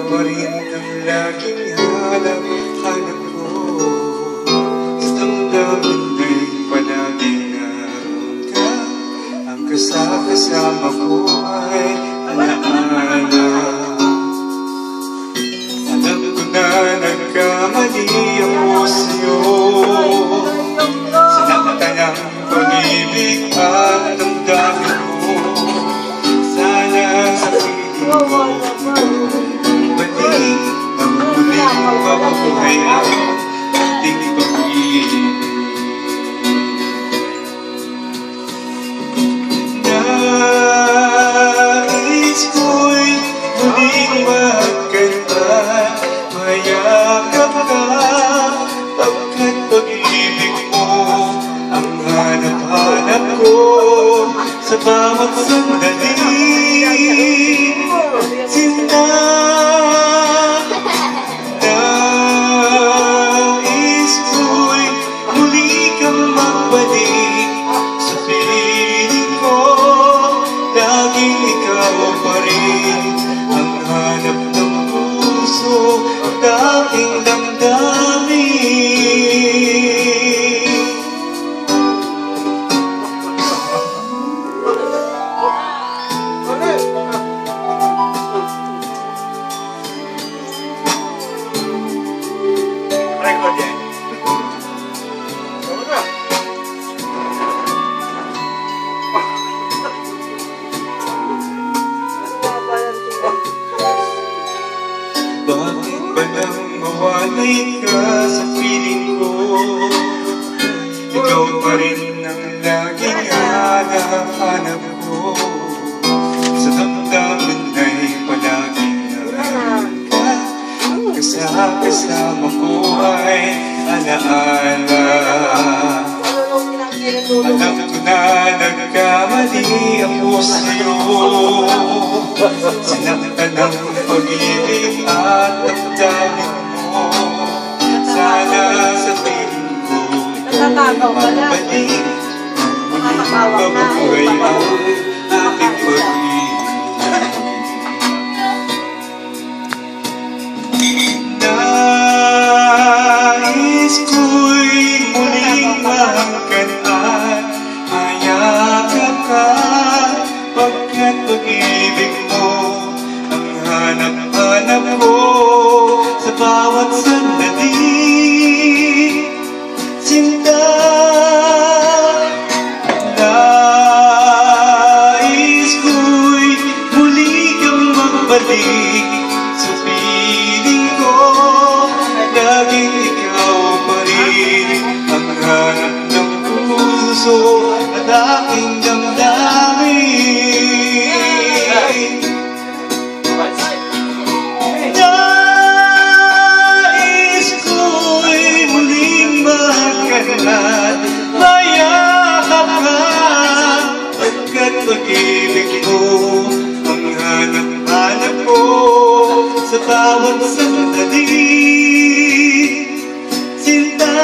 pa rin ang laging hanap ko. Sa damdamin ay palaging naroon ka. Ang kasama ko ay alaala. Alam ko na nagkamali ako sa'yo. Sinaktan ang pag-ibig at damdamin ko. Sana sa piling ko balik ang muling mabuhay ang ating pag-ibig. Nais ko'y muling magkanta, mayakap ka, pagkat pag-ibig mo ang hanap-hanap ko sa bawat sandali. Sinta, nais ko'y muli kang magbalik sa piling ko. Laging ikaw pa rin ang hanap ng puso at aking damdamin. Bakit ba nang mawalay ka sa piling ko? Ikaw pa rin ang laging hanap ko. Sa damdamin ay palaging naroon ka. Kasama ko ay alaala. Alam ko na nagkamali ako sa'yo. Sinaktan ang pag-ibig at damdamin mo. Sana sa piling ko magbalik ang mabuhay ang ating pag-ibig. Nais ko'y muling magkantaan, mayakap ka, pagkat pag-ibig mo ang hanap-hanap ko sa bawat sandali. Sinta, nais ko'y muli kang magbalik sa piling ko. Laging ikaw pa rin ang hanap ng puso at aking damdamin. Nais ko'y muling magkanlan, mayakap ka, pagkat pag-ibig mo ang hanap-hanap ko sa bawat sandali. Sinta,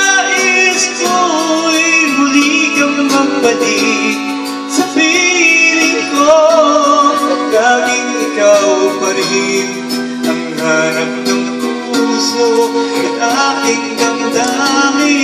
nais ko'y muli kang magbalik sa piling ko. Laging ikaw pa rin ang hanap ng puso at aking damdamin.